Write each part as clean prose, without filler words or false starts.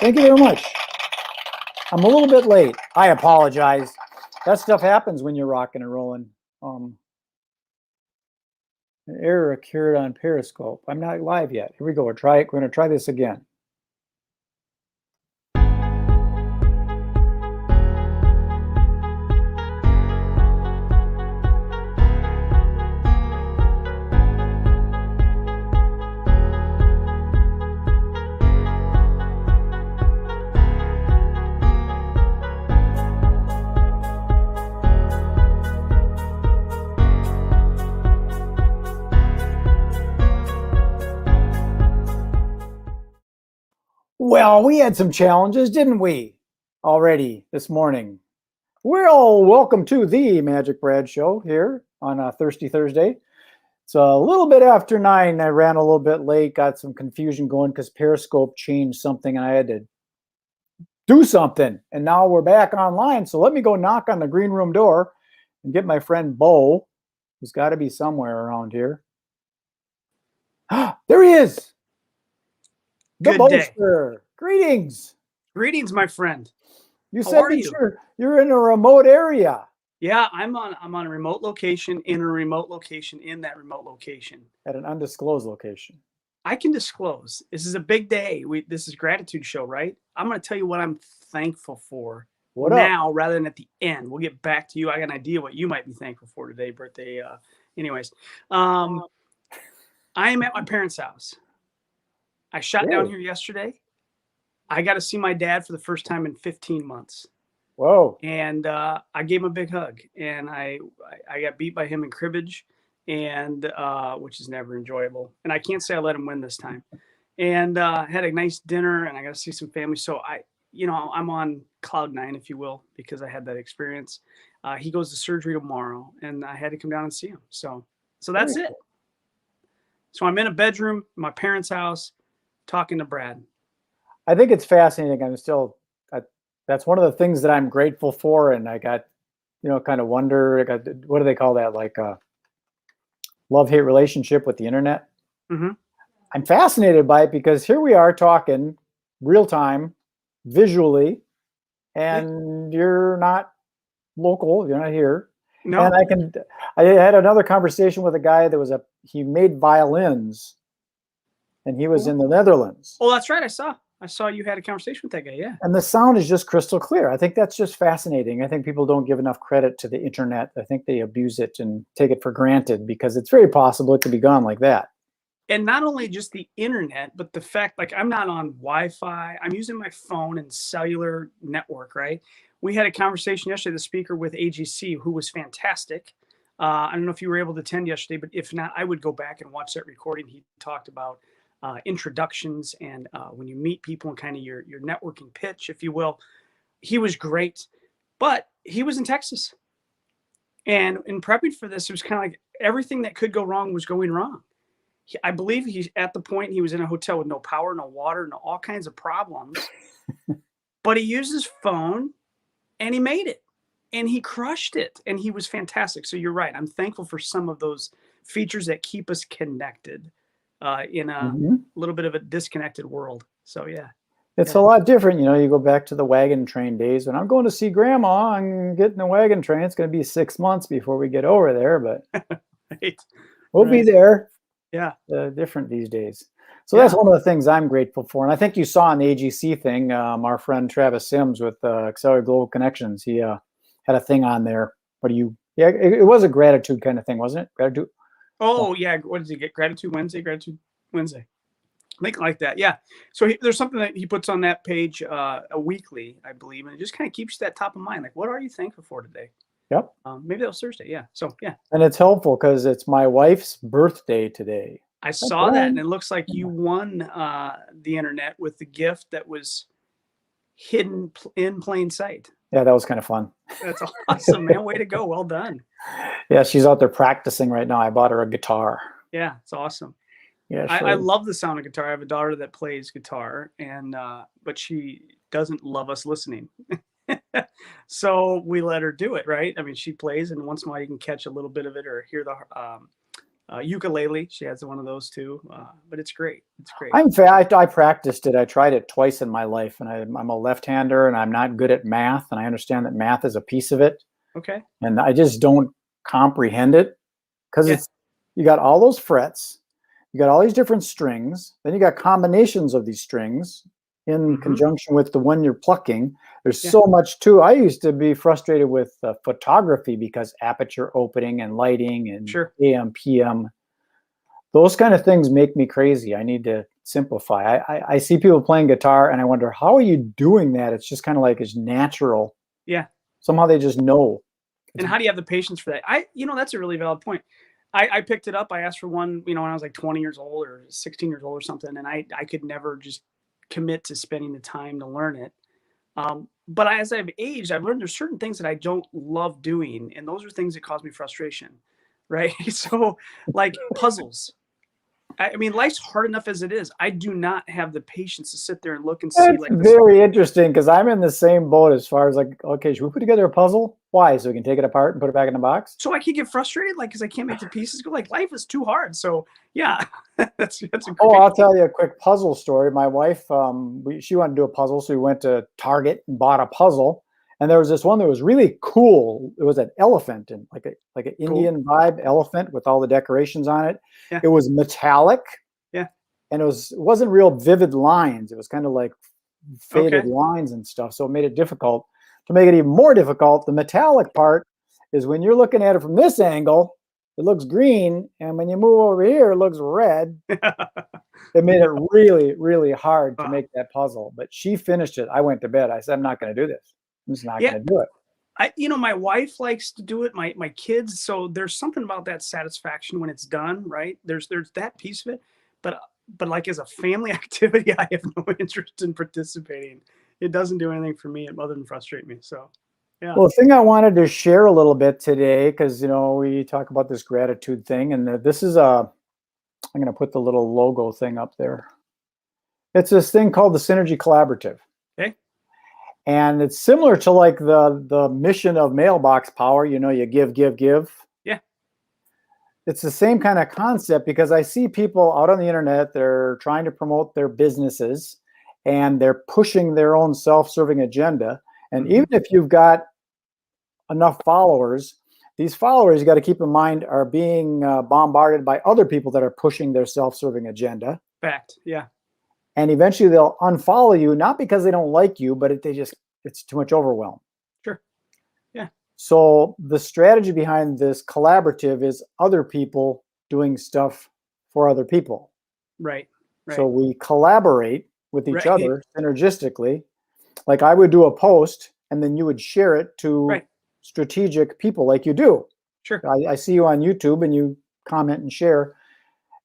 Thank you very much. I'm a little bit late. I apologize. That stuff happens when you're rocking and rolling. An error occurred on Periscope. I'm not live yet. Here we go. We're going to try this again. Well, we had some challenges, didn't we, already this morning? Well, welcome to the Magic Brad Show here on a Thirsty Thursday. It's a little bit after 9. I ran a little bit late, got some confusion going because Periscope changed something and I had to do something. And now we're back online. So let me go knock on the green room door and get my friend Bo, who's got to be somewhere around here. There he is. Good day. Greetings. Greetings, my friend. You said you're in a remote area. Yeah, I'm on a remote location in a remote location in that remote location. At an undisclosed location. I can disclose. This is a big day. This is gratitude show, right? I'm going to tell you what I'm thankful for now rather than at the end. We'll get back to you. I got an idea what you might be thankful for today, birthday. Anyways, I am at my parents' house. I shot down here yesterday. I got to see my dad for the first time in 15 months. Whoa. And I gave him a big hug. And I got beat by him in cribbage, and which is never enjoyable. And I can't say I let him win this time. And had a nice dinner, and I got to see some family. So I'm on cloud 9, if you will, because I had that experience. He goes to surgery tomorrow, and I had to come down and see him. So that's it. So I'm in a bedroom, my parents' house, talking to Brad. I think it's fascinating. That's one of the things that I'm grateful for. And I got, kind of wonder, what do they call that? Like a love-hate relationship with the internet. Mm-hmm. I'm fascinated by it because here we are talking real time, visually, and you're not local. You're not here. No. And I had another conversation with a guy that he made violins, and he was in the Netherlands. Oh, that's right. I saw you had a conversation with that guy. Yeah. And the sound is just crystal clear. I think that's just fascinating. I think people don't give enough credit to the internet. I think they abuse it and take it for granted because it's very possible it could be gone like that. And not only just the internet, but the fact, like, I'm not on Wi-Fi. I'm using my phone and cellular network, right? We had a conversation yesterday, the speaker with AGC, who was fantastic. I don't know if you were able to attend yesterday, but if not, I would go back and watch that recording. He talked about introductions and when you meet people and kind of your networking pitch, if you will. He was great, but he was in Texas. And in prepping for this, it was kind of like everything that could go wrong was going wrong. I believe he's at the point he was in a hotel with no power, no water, no all kinds of problems. But he used his phone and he made it. And he crushed it. And he was fantastic. So you're right. I'm thankful for some of those features that keep us connected in a little bit of a disconnected world. So, yeah. It's a lot different. You go back to the wagon train days. When I'm going to see grandma and getting the wagon train, it's going to be 6 months before we get over there. But we'll be there. Yeah. Different these days. So that's one of the things I'm grateful for. And I think you saw on the AGC thing, our friend Travis Sims with Accelerated Global Connections, he had a thing on there. It was a gratitude kind of thing, wasn't it? Gratitude. Oh, yeah. What did he get? Gratitude Wednesday? I think like that. Yeah. So there's something that he puts on that page a weekly, I believe. And it just kind of keeps that top of mind. Like, what are you thankful for today? Yep. Maybe that was Thursday. Yeah. So, yeah. And it's helpful because it's my wife's birthday today. I saw that, and it looks like you won the internet with the gift that was hidden in plain sight. Yeah, that was kind of fun. That's awesome, man. Way to go. Well done. Yeah, she's out there practicing right now. I bought her a guitar. Yeah, it's awesome. Yeah, I love the sound of guitar. I have a daughter that plays guitar, and but she doesn't love us listening. So we let her do it, right? I mean, she plays, and once in a while you can catch a little bit of it or hear the ukulele. She has one of those too, but it's great. It's great. In fact, I practiced it. I tried it twice in my life, and I'm a left-hander, and I'm not good at math, and I understand that math is a piece of it, Okay. and I just don't comprehend it because Yeah. it's you got all those frets, you got all these different strings, then you got combinations of these strings in Hmm. conjunction with the one you're plucking. There's Yeah. so much too. I used to be frustrated with photography because aperture opening and lighting and Sure. AM, PM, those kind of things make me crazy. I need to simplify. I see people playing guitar and I wonder, how are you doing that? It's just kind of like it's natural. Yeah. Somehow they just know. And how do you have the patience for that? That's a really valid point. I picked it up. I asked for one, when I was like 20 years old or 16 years old or something, and I could never just commit to spending the time to learn it. But as I've aged, I've learned there's certain things that I don't love doing, and those are things that cause me frustration, right? So, like puzzles. I mean, life's hard enough as it is. I do not have the patience to sit there and look and see It's like this. very interesting because I'm in the same boat as far as like, okay, should we put together a puzzle? Why? So we can take it apart and put it back in the box? So I could get frustrated, like because I can't make the pieces go. Like life is too hard. So yeah, that's a Oh, great. I'll tell you a quick puzzle story. My wife, she wanted to do a puzzle, so we went to Target and bought a puzzle. And there was this one that was really cool. It was an elephant and like an Cool. Indian vibe elephant with all the decorations on it. Yeah. It was metallic, Yeah. and it wasn't real vivid lines. It was kind of like faded Okay. lines and stuff. So it made it difficult. To make it even more difficult, the metallic part is when you're looking at it from this angle, it looks green, and when you move over here, it looks red. It made it really, really hard to make that puzzle. But she finished it. I went to bed. I said, I'm not going to do this. I'm just not Yeah. going to do it. My wife likes to do it. My kids. So there's something about that satisfaction when it's done, right? There's that piece of it, but like as a family activity, I have no interest in participating. It doesn't do anything for me other than frustrate me. So, yeah. Well, the thing I wanted to share a little bit today, because we talk about this gratitude thing, and this is I'm going to put the little logo thing up there. It's this thing called the Synergy Collaborative. Okay. And it's similar to like the mission of Mailbox Power, you give, give, give. Yeah. It's the same kind of concept because I see people out on the internet, they're trying to promote their businesses and they're pushing their own self-serving agenda. And even if you've got enough followers, these followers, you got to keep in mind, are being bombarded by other people that are pushing their self-serving agenda. Fact. Yeah. And eventually they'll unfollow you, not because they don't like you, but it's too much overwhelm. Sure. Yeah. So the strategy behind this collaborative is other people doing stuff for other people. Right. Right. So we collaborate with each Right. other synergistically. Like I would do a post and then you would share it to Right. strategic people like you do. Sure. I see you on YouTube and you comment and share.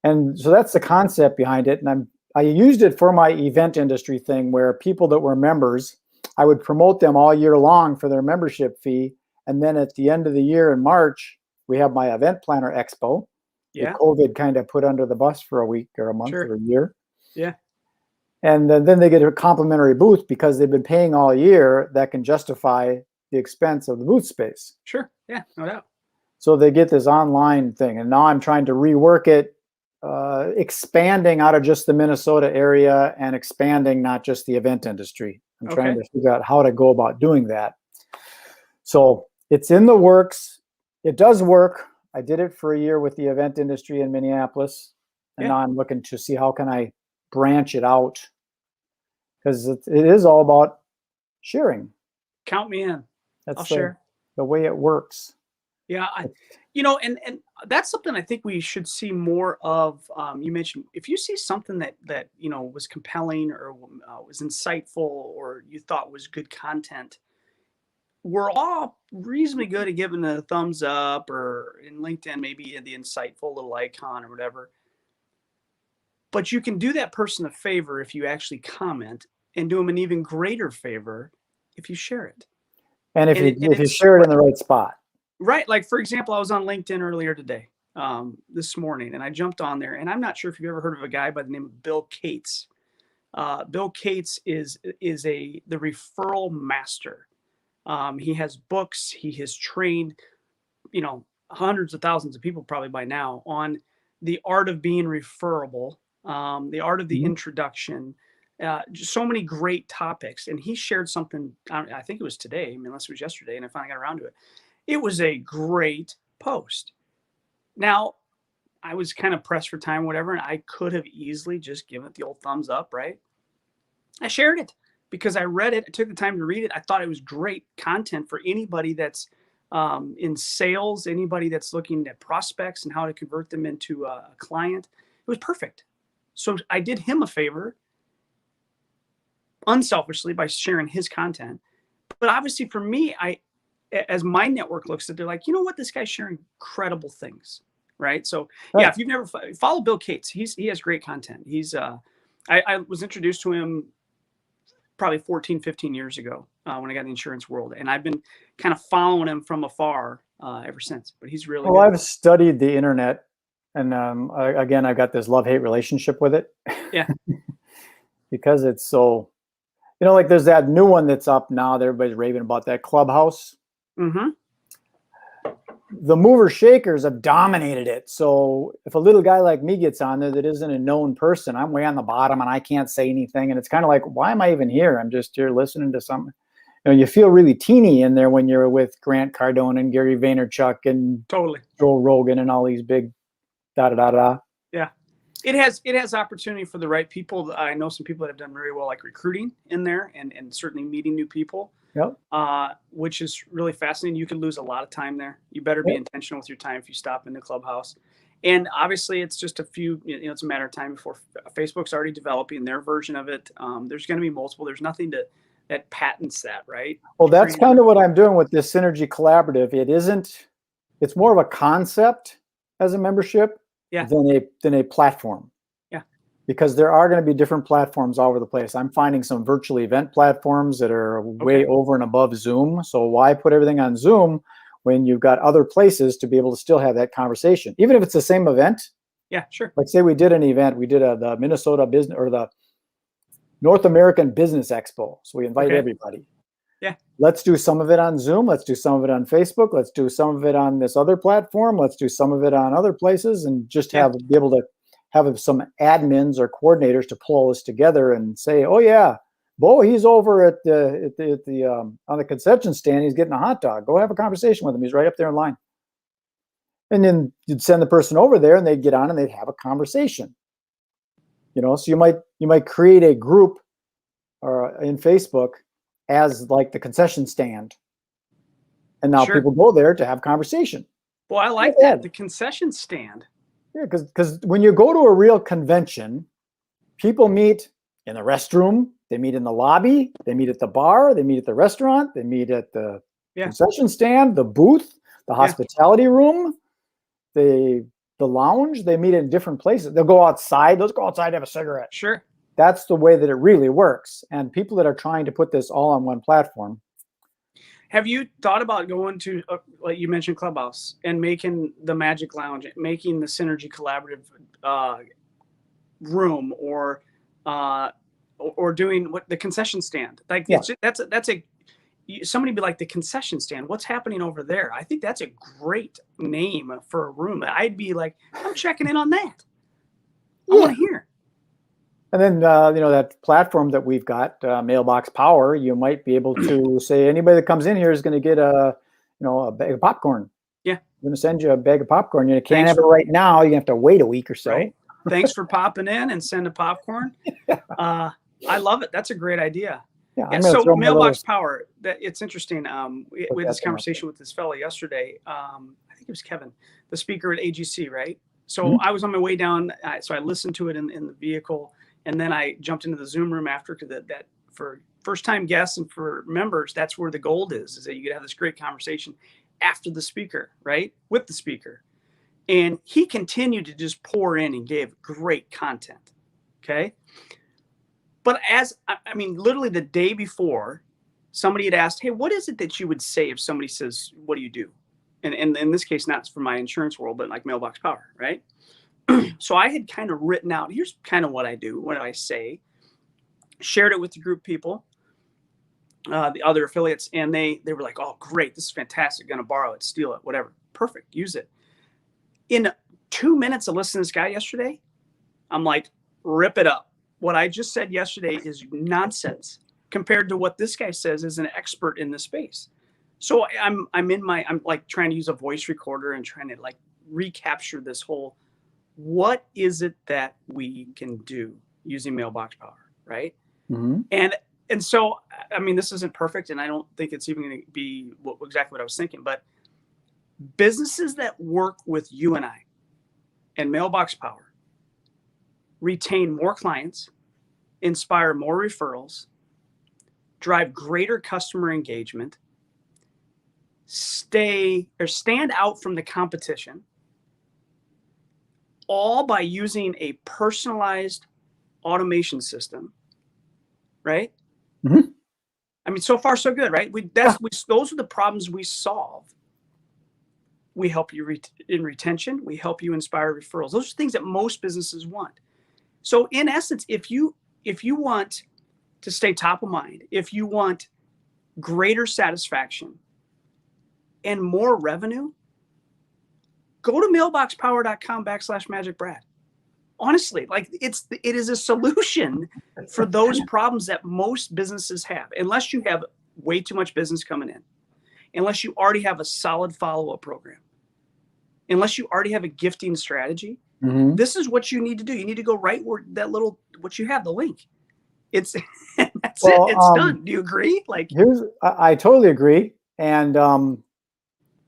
And so that's the concept behind it. And I used it for my event industry thing where people that were members, I would promote them all year long for their membership fee. And then at the end of the year in March, we have my event planner expo. Yeah. That COVID kind of put under the bus for a week or a month Sure. or a year. Yeah. And then they get a complimentary booth because they've been paying all year that can justify the expense of the booth space. Sure. Yeah. No doubt. So they get this online thing. And now I'm trying to rework it, expanding out of just the Minnesota area and expanding not just the event industry. I'm trying to figure out how to go about doing that. So it's in the works. It does work. I did it for a year with the event industry in Minneapolis. And now I'm looking to see how can I branch it out, because it is all about sharing. Count me in. That's I'll share. the way it works. Yeah, and that's something I think we should see more of. You mentioned if you see something that was compelling or was insightful or you thought was good content, we're all reasonably good at giving a thumbs up, or in LinkedIn maybe the insightful little icon or whatever. But you can do that person a favor if you actually comment, and do them an even greater favor if you share it. And if you share it in the right spot. Right. Like, for example, I was on LinkedIn earlier today, this morning, and I jumped on there. And I'm not sure if you've ever heard of a guy by the name of Bill Cates. Bill Cates is the referral master. He has books. He has trained, hundreds of thousands of people probably by now on the art of being referable. The Art of the Mhm. Introduction, just so many great topics. And he shared something, I think it was today, I mean, unless it was yesterday, and I finally got around to it. It was a great post. Now, I was kind of pressed for time, whatever, and I could have easily just given it the old thumbs up, right? I shared it because I read it. I took the time to read it. I thought it was great content for anybody that's in sales, anybody that's looking at prospects and how to convert them into a client. It was perfect. So I did him a favor unselfishly by sharing his content. But obviously for me, as my network looks at it, they're like, you know what, this guy's sharing incredible things, right? So yeah, Right. if you've never follow Bill Cates, he has great content. I was introduced to him probably 14, 15 years ago when I got in the insurance world. And I've been kind of following him from afar ever since, but he's really Well, good. I've studied the internet, and again, I've got this love-hate relationship with it Yeah. because it's so, like there's that new one that's up now that everybody's raving about, that Clubhouse. Mm-hmm. The mover shakers have dominated it. So if a little guy like me gets on there that isn't a known person, I'm way on the bottom and I can't say anything. And it's kind of like, why am I even here? I'm just here listening to something. You feel really teeny in there when you're with Grant Cardone and Gary Vaynerchuk and Totally. Joe Rogan and all these big da-da-da-da. Yeah. It has opportunity for the right people. I know some people that have done very well, like recruiting in there and certainly meeting new people. Yep. Which is really fascinating. You can lose a lot of time there. You better be intentional with your time if you stop in the Clubhouse. And obviously, it's just a few. It's a matter of time before Facebook's already developing their version of it. There's going to be multiple. There's nothing that patents that, right? Well, that's kind of what I'm doing with this SynergyCollaborative. It's more of a concept as a membership than a platform. Because there are going to be different platforms all over the place. I'm finding some virtual event platforms that are way over and above Zoom. So why put everything on Zoom when you've got other places to be able to still have that conversation, even if it's the same event? Yeah, sure. Like say we did an event, we did the Minnesota business or the North American Business Expo. So we invite everybody. Yeah. Let's do some of it on Zoom. Let's do some of it on Facebook. Let's do some of it on this other platform. Let's do some of it on other places, and just be able to have some admins or coordinators to pull us together and say, oh yeah, Bo, he's over at the on the concession stand. He's getting a hot dog. Go have a conversation with him. He's right up there in line. And then you'd send the person over there, and they'd get on and they'd have a conversation. So you might create a group or in Facebook as like the concession stand, and now people go there to have conversation. Well, I like that, the concession stand. Yeah, because when you go to a real convention, people meet in the restroom, they meet in the lobby, they meet at the bar, they meet at the restaurant, they meet at the concession stand, the booth, the hospitality room, the lounge. They meet in different places. They'll go outside. Let's go outside to have a cigarette. Sure. That's the way that it really works. And people that are trying to put this all on one platform. Have you thought about going to, like you mentioned, Clubhouse and making the Magic Lounge, making the SynergyCollaborative room, or doing what the concession stand? Like that's somebody be like, the concession stand. What's happening over there? I think that's a great name for a room. I'd be like, I'm checking in on that. I want to hear. And then, that platform that we've got, Mailbox Power, you might be able to say anybody that comes in here is going to get a bag of popcorn. Yeah. I'm going to send you a bag of popcorn. You can't have it right now. You have to wait a week or so. Right. Thanks for popping in and sending popcorn. I love it. That's a great idea. Yeah. So Mailbox Power, it's interesting. We had this conversation with this fellow yesterday. I think it was Kevin, the speaker at AGC, right? So I was on my way down. So I listened to it in the vehicle. And then I jumped into the Zoom room after, because that for first-time guests and for members, that's where the gold is that you could have this great conversation after the speaker, right? With the speaker. And he continued to just pour in and gave great content, okay? But literally the day before, somebody had asked, hey, what is it that you would say if somebody says, what do you do? And in this case, not for my insurance world, but like Mailbox Power, right? So I had kind of written out, here's kind of what I do, what I say, shared it with the group people, the other affiliates, and they were like, oh, great, this is fantastic, gonna borrow it, steal it, whatever. Perfect, use it. In 2 minutes of listening to this guy yesterday, I'm like, rip it up. What I just said yesterday is nonsense compared to what this guy says is an expert in the space. So I'm like trying to use a voice recorder and trying to like recapture this whole, what is it that we can do using mailbox power, right? Mm-hmm. And so, I mean, this isn't perfect, and I don't think it's even going to be exactly what I was thinking, but businesses that work with you and I and mailbox power retain more clients, inspire more referrals, drive greater customer engagement, stand out from the competition, all by using a personalized automation system, right? Mm-hmm. I mean, so far so good, right? Those are the problems we solve. We help you in retention. We help you inspire referrals. Those are things that most businesses want. So in essence, if you want to stay top of mind, if you want greater satisfaction and more revenue, go to mailboxpower.com/magicbrad. Honestly, like it is a solution for those problems that most businesses have, unless you have way too much business coming in, unless you already have a solid follow-up program, unless you already have a gifting strategy. Mm-hmm. This is what you need to do. You need to go right where what you have, the link. It's that's it. It's done. Do you agree? Like, I totally agree. And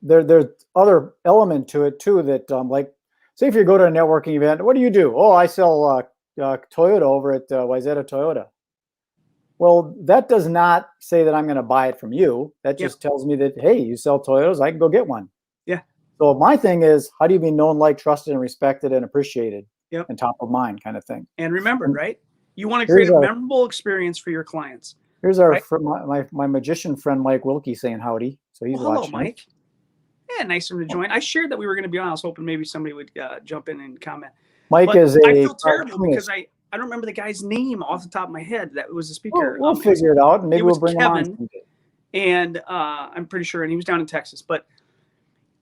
there's other element to it too that like, say if you go to a networking event, what do you do? Oh, I sell Toyota over at Wayzata Toyota. Well, that does not say that I'm going to buy it from you. That just tells me that, hey, you sell Toyotas, I can go get one. Yeah. So my thing is, how do you be known, liked, trusted, and respected and appreciated and top of mind kind of thing? And remembered, right? You want to create a memorable experience for your clients. Here's our my magician friend, Mike Wilkie, saying howdy. So he's watching. Hello, Mike. Yeah, nice of him to join. I shared that we were going to be on. I was hoping maybe somebody would jump in and comment. Mike is I feel terrible because I don't remember the guy's name off the top of my head. That was a speaker. We'll figure it out, and maybe we'll bring Kevin, him on someday. And I'm pretty sure, and he was down in Texas. But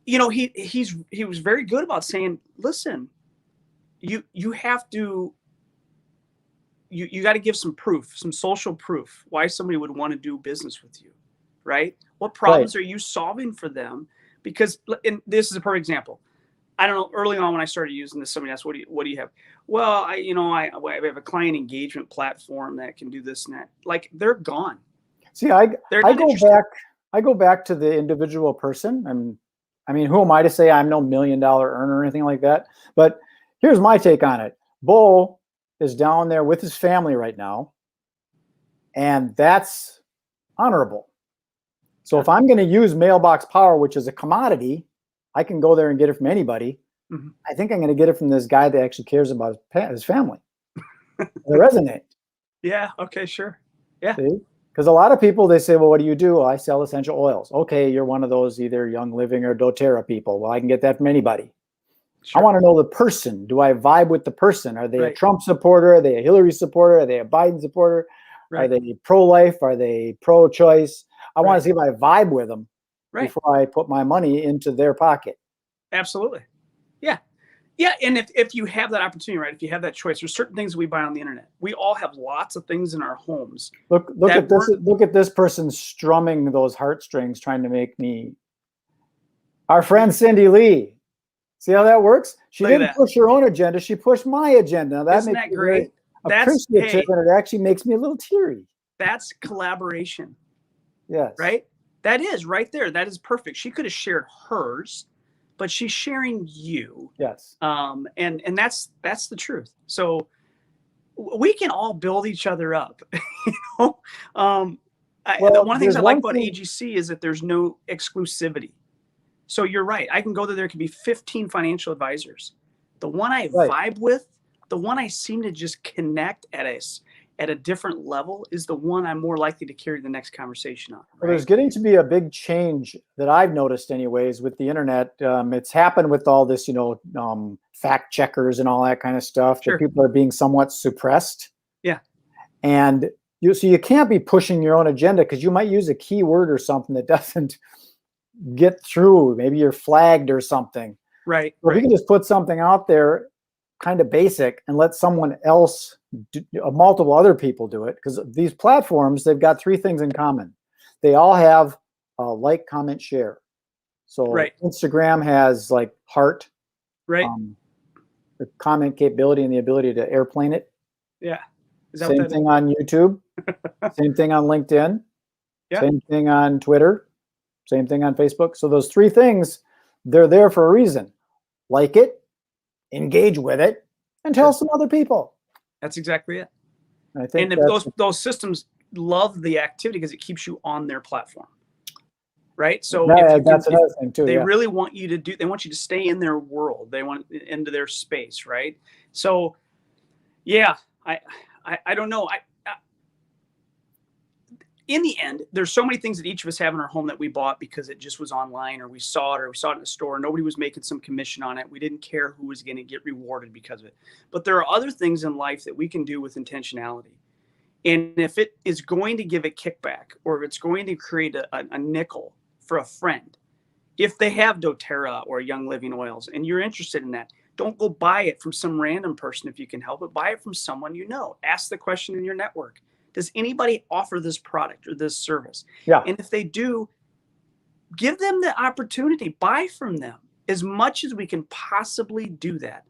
you know, he was very good about saying, listen, you have to. You got to give some proof, some social proof, why somebody would want to do business with you, right? What problems are you solving for them? Because, and this is a perfect example. I don't know. Early on, when I started using this, somebody asked, "What do you have?" Well, I have a client engagement platform that can do this and that. Like, they're gone. See, I go back to the individual person. I mean, who am I to say I'm no $1 million earner or anything like that? But here's my take on it. Bo is down there with his family right now, and that's honorable. So if I'm going to use mailbox power, which is a commodity, I can go there and get it from anybody. Mm-hmm. I think I'm going to get it from this guy that actually cares about his family. They resonate. Yeah. Okay. Sure. Yeah. Because a lot of people, they say, well, what do you do? Well, I sell essential oils. Okay, you're one of those either Young Living or doTERRA people. Well, I can get that from anybody. Sure. I want to know the person. Do I vibe with the person? Are they a Trump supporter? Are they a Hillary supporter? Are they a Biden supporter? Are they pro-life? Are they pro-choice? I want to see if I vibe with them before I put my money into their pocket. Absolutely. Yeah. Yeah. And if you have that opportunity, right, if you have that choice, there's certain things we buy on the internet. We all have lots of things in our homes. Look at this person strumming those heartstrings, trying to make me. Our friend Cindy Lee. See how that works? She didn't push her own agenda. She pushed my agenda. Now, that makes me great. Appreciative, and it actually makes me a little teary. That's collaboration. Yes. Right? That is right there. That is perfect. She could have shared hers, but she's sharing you. Yes. And that's the truth. So we can all build each other up. You know? One of the things I like about AGC is that there's no exclusivity. So you're right. I can go there. There could be 15 financial advisors. The one I vibe with, the one I seem to just connect at a different level is the one I'm more likely to carry the next conversation on. Right? Well, there's getting to be a big change that I've noticed anyways with the internet. It's happened with all this, fact checkers and all that kind of stuff. Sure. That people are being somewhat suppressed. Yeah. And you can't be pushing your own agenda because you might use a keyword or something that doesn't get through. Maybe you're flagged or something. Right. Or if you can just put something out there kind of basic and let someone else, multiple other people do it. Because these platforms, they've got three things in common. They all have like, comment, share. So Right. Instagram has like heart, Right. the comment capability and the ability to airplane it. Yeah. Is that Same what that thing on YouTube. Same thing on LinkedIn. Yeah. Same thing on Twitter. Same thing on Facebook. So those three things, they're there for a reason. Like it, engage with it, and tell some other people. That's exactly it. I think And if those systems love the activity because it keeps you on their platform, right? So that's another thing too. They really want you to do. They want you to stay in their world. They want into their space, right? So, yeah, I don't know. In the end, there's so many things that each of us have in our home that we bought because it just was online, or we saw it in the store. Nobody was making some commission on it. We didn't care who was going to get rewarded because of it. But there are other things in life that we can do with intentionality. And if it is going to give a kickback, or if it's going to create a nickel for a friend, if they have doTERRA or Young Living Oils and you're interested in that, don't go buy it from some random person if you can help it. Buy it from someone you know. Ask the question in your network. Does anybody offer this product or this service? Yeah. And if they do, give them the opportunity. Buy from them as much as we can possibly do that.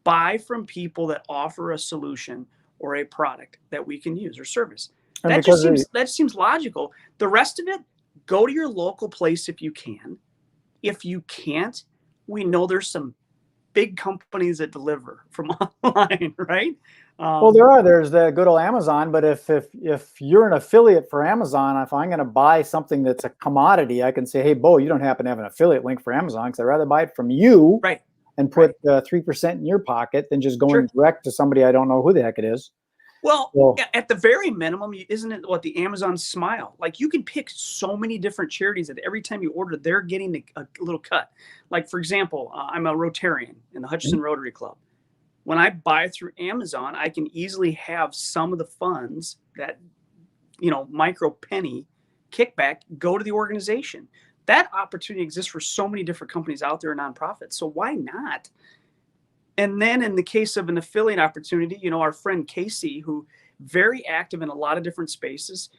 Buy from people that offer a solution or a product that we can use or service. That seems logical. The rest of it, go to your local place if you can. If you can't, we know there's some big companies that deliver from online, right? Well, there's the good old Amazon, but if you're an affiliate for Amazon, if I'm going to buy something that's a commodity, I can say, hey, Bo, you don't happen to have an affiliate link for Amazon, because I'd rather buy it from you, right, and put 3% in your pocket than just going direct to somebody I don't know who the heck it is. Well, at the very minimum, isn't it what the Amazon Smile? Like, you can pick so many different charities that every time you order, they're getting a little cut. Like, for example, I'm a Rotarian in the Hutchinson Rotary Club. When I buy through Amazon, I can easily have some of the funds that, micro penny kickback go to the organization. That opportunity exists for so many different companies out there, nonprofits. So why not? And then in the case of an affiliate opportunity, our friend Casey, who very active in a lot of different spaces,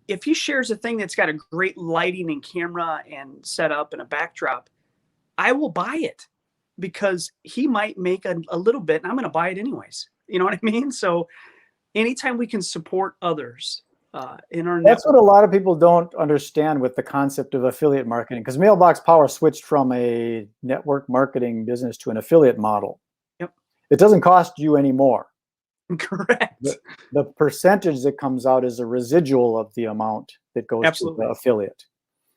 if he shares a thing that's got a great lighting and camera and setup and a backdrop, I will buy it because he might make a little bit, and I'm going to buy it anyways. You know what I mean? So anytime we can support others in our network. That's what a lot of people don't understand with the concept of affiliate marketing, because Mailbox Power switched from a network marketing business to an affiliate model. Yep. It doesn't cost you any more. Correct. The percentage that comes out is a residual of the amount that goes to the affiliate.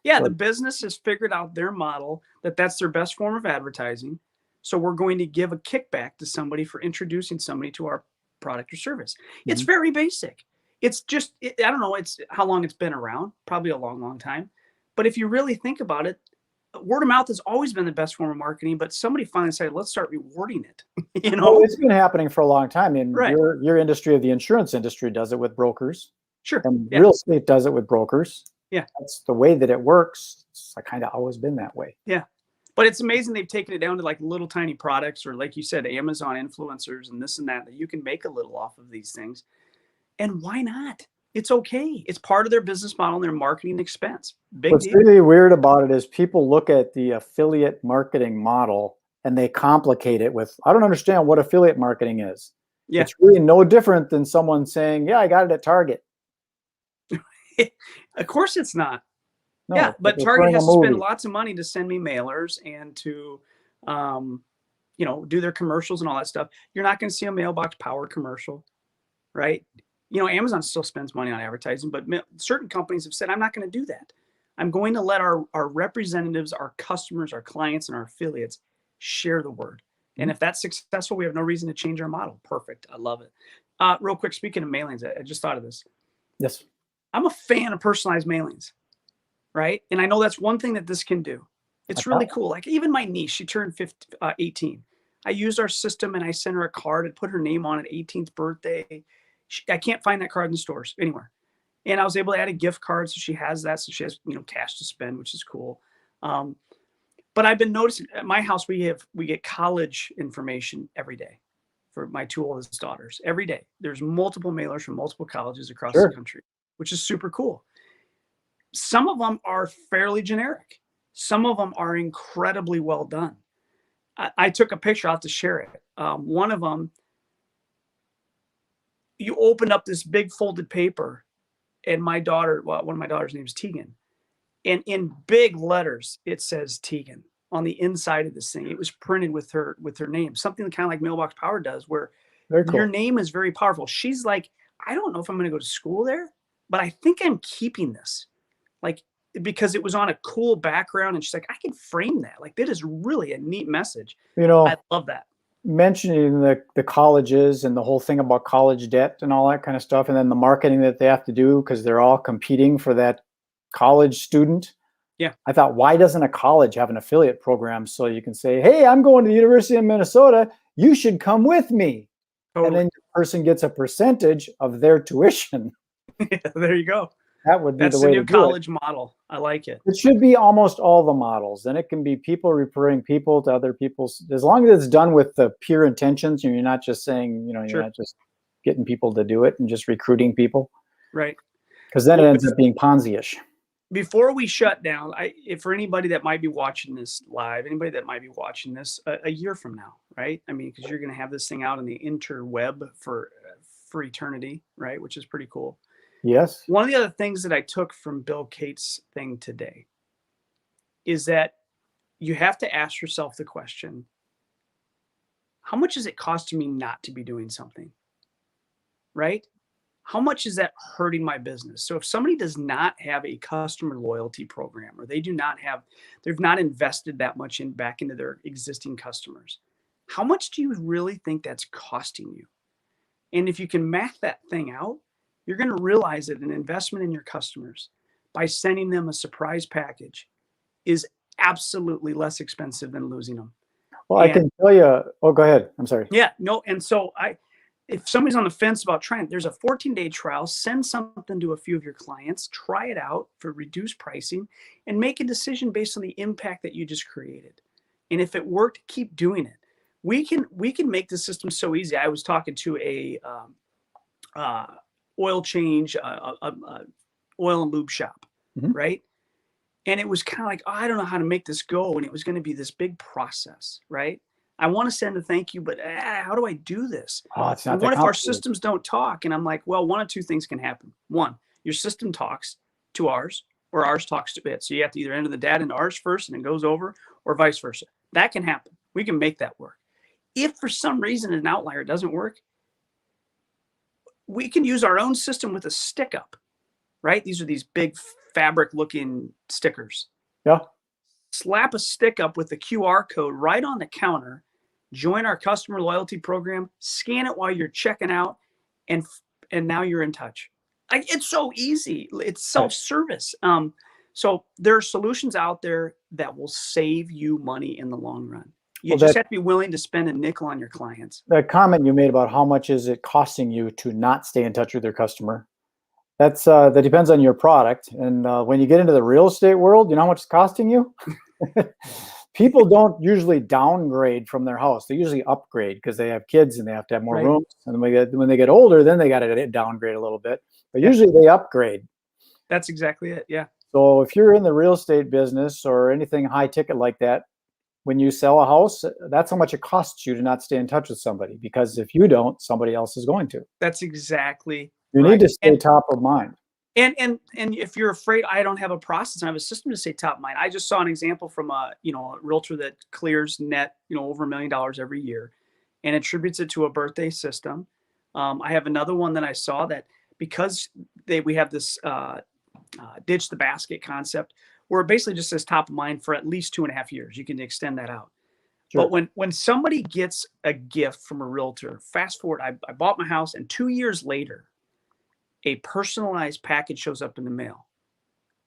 Yeah, the business has figured out their model that's their best form of advertising. So we're going to give a kickback to somebody for introducing somebody to our product or service. It's very basic. It's just, I don't know, it's how long it's been around, probably a long, long time. But if you really think about it, word of mouth has always been the best form of marketing, but somebody finally decided, let's start rewarding it. Well, it's been happening for a long time. In your industry, of the insurance industry, does it with brokers. Sure. And real estate does it with brokers. Yeah. That's the way that it works. It's kind of always been that way. Yeah. But it's amazing they've taken it down to like little tiny products, or like you said, Amazon influencers and this and that you can make a little off of these things. And why not? It's okay. It's part of their business model and their marketing expense. What's really weird about it is people look at the affiliate marketing model and they complicate it with, I don't understand what affiliate marketing is. Yeah. It's really no different than someone saying, yeah, I got it at Target. Of course it's not. No, yeah, but Target has to spend lots of money to send me mailers and to, do their commercials and all that stuff. You're not going to see a Mailbox Power commercial, right? Amazon still spends money on advertising, but certain companies have said, I'm not going to do that. I'm going to let our representatives, our customers, our clients, and our affiliates share the word. And if that's successful, we have no reason to change our model. Perfect. I love it. Real quick, speaking of mailings, I just thought of this. Yes. I'm a fan of personalized mailings, right? And I know that's one thing that this can do. It's really cool. Like even my niece, she turned 18. I used our system and I sent her a card and put her name on it, 18th birthday. I can't find that card in the stores anywhere. And I was able to add a gift card. So she has that. So she has, cash to spend, which is cool. But I've been noticing at my house, we get college information every day for my two oldest daughters. Every day, there's multiple mailers from multiple colleges across the Sure. country, which is super cool. Some of them are fairly generic. Some of them are incredibly well done. I took a picture. I'll have to share it. One of them, you open up this big folded paper, and my daughter, well, one of my daughter's name is Tegan, and in big letters it says Tegan on the inside of this thing. It was printed with her name, something kind of like Mailbox Power does, where Very your cool. name is very powerful. She's like, I don't know if I'm going to go to school there, but I think I'm keeping this, like, because it was on a cool background, and she's like, I can frame that. Like, that is really a neat message. You know, I love that. mentioning the colleges and the whole thing about college debt and all that kind of stuff, and then the marketing that they have to do because they're all competing for that college student. Yeah. I thought, why doesn't a college have an affiliate program so you can say, hey, I'm going to the University of Minnesota, you should come with me. Totally. And then the person gets a percentage of their tuition. Yeah, there you go. That would be That's the way the to new do it. college model. I like it. It should be almost all the models. Then it can be people referring people to other people's, as long as it's done with the pure intentions, and you're not just saying, you're Sure. not just getting people to do it and just recruiting people. Right. Because then it ends up being Ponzi-ish. Before we shut down, if for anybody that might be watching this live, anybody that might be watching this a year from now, right? I mean, because you're going to have this thing out in the interweb for eternity, right? Which is pretty cool. Yes. One of the other things that I took from Bill Cates' thing today is that you have to ask yourself the question, how much is it costing me not to be doing something? Right? How much is that hurting my business? So if somebody does not have a customer loyalty program, or they've not invested that much back into their existing customers, how much do you really think that's costing you? And if you can map that thing out, you're going to realize that an investment in your customers by sending them a surprise package is absolutely less expensive than losing them. Well, I can tell you, oh, go ahead. I'm sorry. Yeah, no. And so if somebody's on the fence about trying, there's a 14-day trial, send something to a few of your clients, try it out for reduced pricing, and make a decision based on the impact that you just created. And if it worked, keep doing it. We can make the system so easy. I was talking to a oil change, oil and lube shop, right? And it was kind of like, oh, I don't know how to make this go. And it was going to be this big process, right? I want to send a thank you, but how do I do this? Oh, it's not and what if our systems don't talk? And I'm like, well, one of two things can happen. One, your system talks to ours, or ours talks to it. So you have to either enter the data into ours first and it goes over, or vice versa. That can happen. We can make that work. If for some reason an outlier doesn't work, we can use our own system with a stick up, right? These are these big fabric looking stickers. Yeah. Slap a stick up with the QR code right on the counter, join our customer loyalty program, scan it while you're checking out, and now you're in touch. It's so easy. It's self-service. So there are solutions out there that will save you money in the long run. You just have to be willing to spend a nickel on your clients. That comment you made about how much is it costing you to not stay in touch with your customer, that depends on your product. And when you get into the real estate world, you know how much it's costing you? People don't usually downgrade from their house. They usually upgrade because they have kids and they have to have more rooms. And when they get older, then they got to downgrade a little bit. But usually they upgrade. That's exactly it. Yeah. So if you're in the real estate business or anything high ticket like that, when you sell a house, that's how much it costs you to not stay in touch with somebody. Because if you don't, somebody else is going to. That's exactly You need to stay top of mind. And if you're afraid, I don't have a process, I have a system to stay top of mind. I just saw an example from a realtor that clears net, over $1 million every year and attributes it to a birthday system. I have another one that I saw that because we have this ditch the basket concept where it basically just says top of mind for at least 2.5 years. You can extend that out. Sure. But when somebody gets a gift from a realtor, fast forward, I bought my house, and 2 years later, a personalized package shows up in the mail.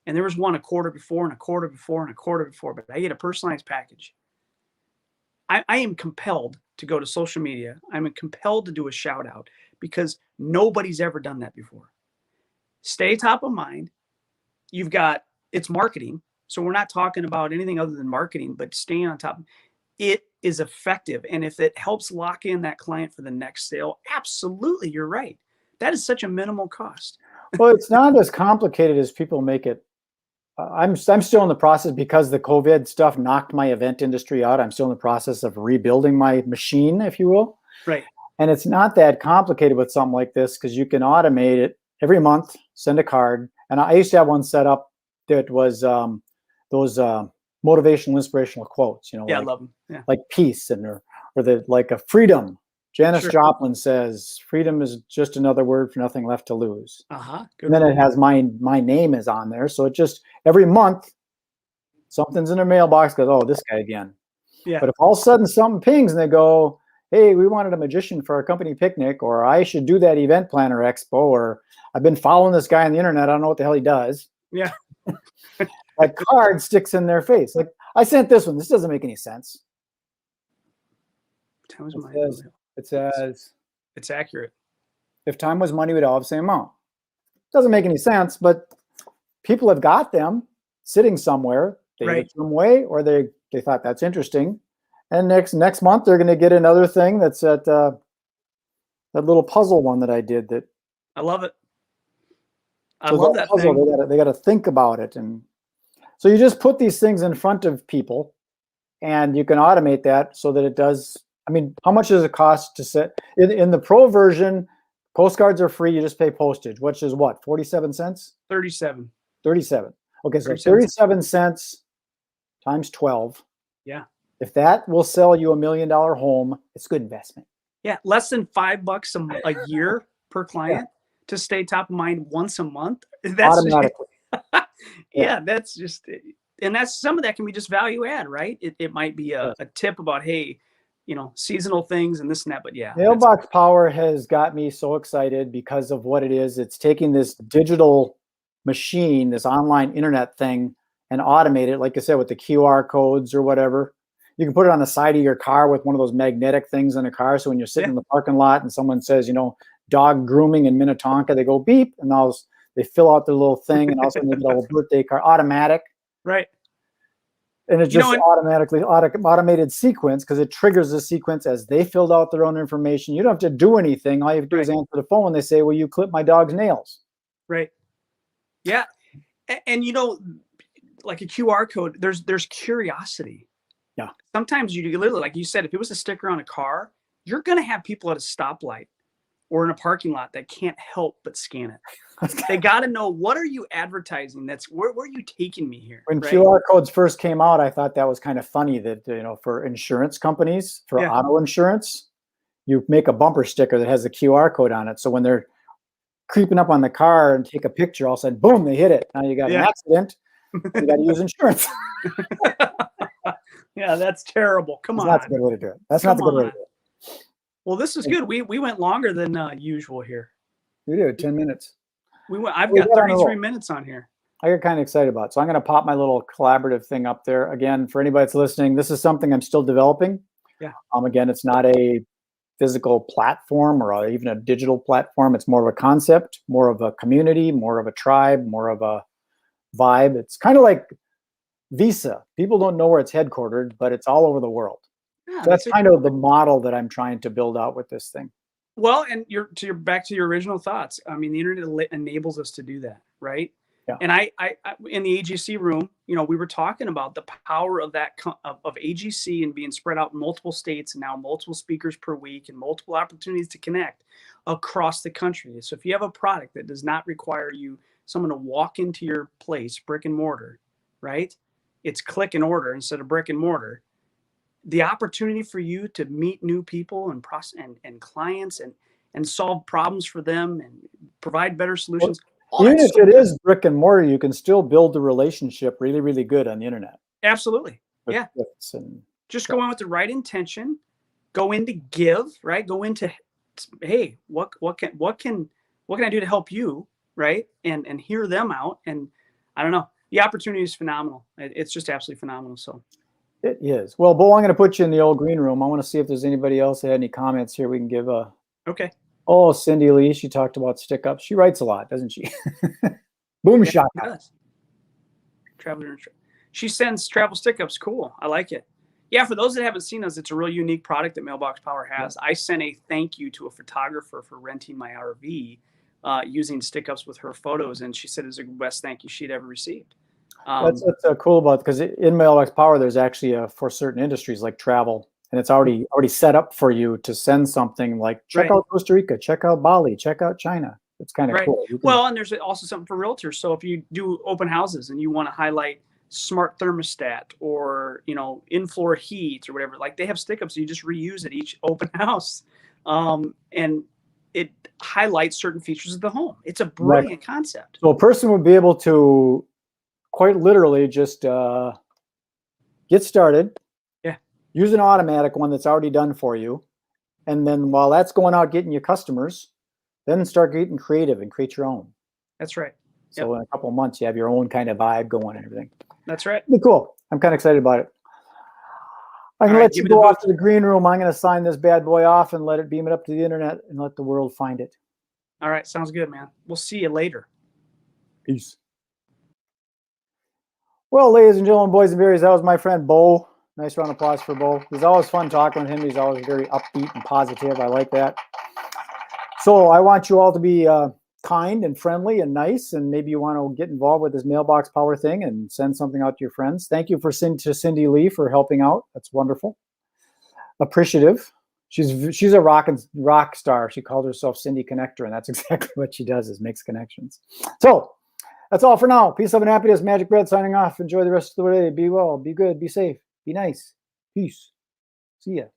And there was one a quarter before and a quarter before and a quarter before, but I get a personalized package. I am compelled to go to social media. I'm compelled to do a shout out because nobody's ever done that before. Stay top of mind. It's marketing. So we're not talking about anything other than marketing, but staying on top. It is effective. And if it helps lock in that client for the next sale, absolutely, you're right. That is such a minimal cost. Well, it's not as complicated as people make it. I'm still in the process, because the COVID stuff knocked my event industry out. I'm still in the process of rebuilding my machine, if you will. Right. And it's not that complicated with something like this, because you can automate it every month, send a card. And I used to have one set up that was those motivational, inspirational quotes, Yeah, like, I love them. Yeah. like peace, and or like a freedom. Janis Sure. Joplin says, freedom is just another word for nothing left to lose. Good And then one. it has my name is on there. So it just, every month, something's in their mailbox, goes, oh, this guy again. Yeah. But if all of a sudden something pings and they go, hey, we wanted a magician for our company picnic, or I should do that event planner expo, or I've been following this guy on the internet, I don't know what the hell he does. Yeah. That card sticks in their face. Like, I sent this one. This doesn't make any sense. It says, it's accurate. If time was money, we'd all have the same amount. Doesn't make any sense, but people have got them sitting somewhere. They either threw them away, or they thought that's interesting. And next month they're going to get another thing that's that little puzzle one that I did. That I love it. I love that puzzle thing. They got to think about it, and so you just put these things in front of people, and you can automate that so that it does. I mean, how much does it cost to set in the pro version? Postcards are free. You just pay postage, which is what, 47 cents? 37. 37. Okay, so 37 cents times 12. Yeah. If that will sell you $1 million home, it's good investment. Yeah, less than $5 a year per client to stay top of mind once a month. That's automatically. That's just, and that's, some of that can be just value add, right? It might be a tip about, hey, seasonal things and this and that, but yeah. Mailbox Power has got me so excited because of what it is. It's taking this digital machine, this online internet thing, and automate it, like I said, with the QR codes or whatever. You can put it on the side of your car with one of those magnetic things in the car. So when you're sitting in the parking lot and someone says, dog grooming in Minnetonka, they go beep, and they fill out their little thing, and also they get a little birthday card, automatic. Right. And it just automatically automated sequence, because it triggers the sequence as they filled out their own information. You don't have to do anything. All you have to do is answer the phone when they say, will you clip my dog's nails? Right. Yeah. And like a QR code, there's curiosity. Yeah. Sometimes you literally, like you said, if it was a sticker on a car, you're going to have people at a stoplight or in a parking lot that can't help but scan it. They got to know, what are you advertising? Where are you taking me here? When QR codes first came out, I thought that was kind of funny that, for insurance companies, for auto insurance, you make a bumper sticker that has a QR code on it. So when they're creeping up on the car and take a picture, all of a sudden, boom, they hit it. Now you got an accident. You got to use insurance. Yeah, that's terrible. Come on. That's not the good way to do it. That's not the good way to do it. Well, this is good. We went longer than usual here. We did 10 minutes. I've got 33 minutes on here. I get kind of excited about it. So I'm going to pop my little collaborative thing up there. Again, for anybody that's listening, this is something I'm still developing. Yeah. Again, it's not a physical platform or even a digital platform. It's more of a concept, more of a community, more of a tribe, more of a vibe. It's kind of like Visa. People don't know where it's headquartered, but it's all over the world. Yeah, so that's kind of the model that I'm trying to build out with this thing. Well, and back to your original thoughts. I mean, the internet enables us to do that, right? Yeah. And I in the AGC room, we were talking about the power of that of AGC and being spread out in multiple states, and now multiple speakers per week and multiple opportunities to connect across the country. So if you have a product that does not require someone to walk into your place, brick and mortar, right? It's click and order instead of brick and mortar. The opportunity for you to meet new people and clients and solve problems for them and provide better solutions. Even if it is brick and mortar, you can still build the relationship really, really good on the internet. Absolutely. Yeah. Just go in with the right intention. Go in to give, right? Go into, hey, what can I do to help you, right? And hear them out. And I don't know. The opportunity is phenomenal. It's just absolutely phenomenal. So. It is. Well, Bo, I'm going to put you in the old green room. I want to see if there's anybody else that had any comments here we can give. Okay. Oh, Cindy Lee, she talked about stick ups. She writes a lot, doesn't she? Boom shot. Traveler. She sends travel stick-ups. Cool. I like it. Yeah, for those that haven't seen us, it's a real unique product that Mailbox Power has. I sent a thank you to a photographer for renting my RV using stick-ups with her photos, and she said it was the best thank you she'd ever received. That's what's cool about, because in Mailbox Power, there's actually for certain industries like travel, and it's already set up for you to send something like, check out Costa Rica, check out Bali, check out China. It's kind of cool. Well, and there's also something for realtors. So if you do open houses and you want to highlight smart thermostat or, you know, in-floor heat or whatever, like they have stick-ups, you just reuse at each open house. And it highlights certain features of the home. It's a brilliant concept. So a person would be able to quite literally just get started, use an automatic one that's already done for you, and then while that's going out getting you customers, then start getting creative and create your own. That's right. So in a couple of months, you have your own kind of vibe going and everything. That's right. It'd be cool. I'm kind of excited about it. I'm going to let you go off to the green room. I'm going to sign this bad boy off and let it beam it up to the internet and let the world find it. All right. Sounds good, man. We'll see you later. Peace. Well, ladies and gentlemen, boys and berries, that was my friend Bo. Nice round of applause for Bo. It's always fun talking with him. He's always very upbeat and positive. I like that. So I want you all to be kind and friendly and nice, and maybe you want to get involved with this Mailbox Power thing and send something out to your friends. Thank you to Cindy Lee for helping out. That's wonderful. Appreciative. She's a rock star. She called herself Cindy Connector, and that's exactly what she does, is makes connections. So that's all for now. Peace, love, and happiness. Magic Bread signing off. Enjoy the rest of the day. Be well. Be good. Be safe. Be nice. Peace. See ya.